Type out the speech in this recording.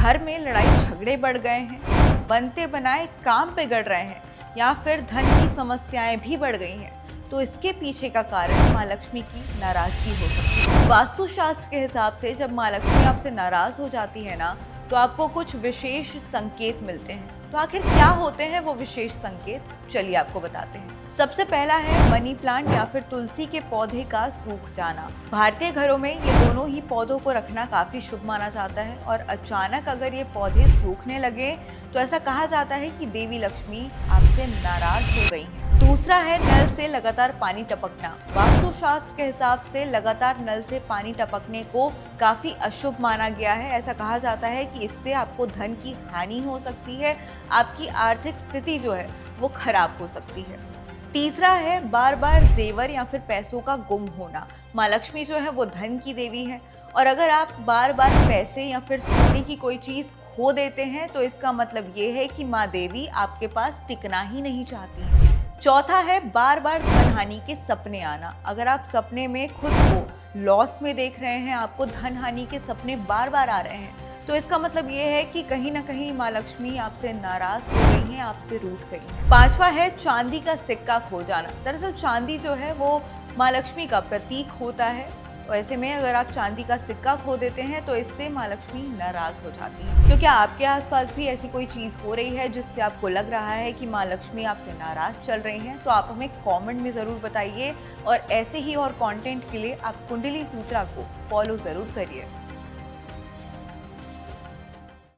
घर में लड़ाई झगड़े बढ़ गए हैं, बनते बनाए काम बिगड़ रहे हैं या फिर धन की समस्याएं भी बढ़ गई हैं, तो इसके पीछे का कारण माँ लक्ष्मी की नाराजगी हो सकती है। वास्तुशास्त्र के हिसाब से जब माँ लक्ष्मी आपसे नाराज हो जाती है ना, तो आपको कुछ विशेष संकेत मिलते हैं। तो आखिर क्या होते हैं वो विशेष संकेत, चलिए आपको बताते हैं। सबसे पहला है मनी प्लांट या फिर तुलसी के पौधे का सूख जाना। भारतीय घरों में ये दोनों ही पौधों को रखना काफी शुभ माना जाता है और अचानक अगर ये पौधे सूखने लगे तो ऐसा कहा जाता है कि देवी लक्ष्मी आपसे नाराज हो गई हैं। दूसरा है नल से लगातार पानी टपकना। वास्तुशास्त्र के हिसाब से लगातार नल से पानी टपकने को काफी अशुभ माना गया है। ऐसा कहा जाता है कि इससे आपको धन की हानि हो सकती है, आपकी आर्थिक स्थिति जो है वो खराब हो सकती है। तीसरा है बार बार जेवर या फिर पैसों का गुम होना। माँ लक्ष्मी जो है वो धन की देवी है और अगर आप बार बार पैसे या फिर सोने की कोई चीज खो देते हैं तो इसका मतलब ये है कि माँ देवी आपके पास टिकना ही नहीं चाहती है। चौथा है बार बार धन हानि के सपने आना। अगर आप सपने में खुद को लॉस में देख रहे हैं, आपको धन हानि के सपने बार बार आ रहे हैं, तो इसका मतलब ये है कि कहीं ना कहीं माँ लक्ष्मी आपसे नाराज हो गई हैं, आपसे रूठ गई हैं। पांचवा है चांदी का सिक्का खो जाना। दरअसल चांदी जो है वो माँ लक्ष्मी का प्रतीक होता है, तो ऐसे में अगर आप चांदी का सिक्का खो देते हैं तो इससे माँ लक्ष्मी नाराज हो जाती है। तो क्या आपके आसपास भी ऐसी कोई चीज हो रही है जिससे आपको लग रहा है कि माँ लक्ष्मी आपसे नाराज चल रही हैं? तो आप हमें कमेंट में जरूर बताइए और ऐसे ही और कंटेंट के लिए आप कुंडली सूत्रा को फॉलो जरूर करिए।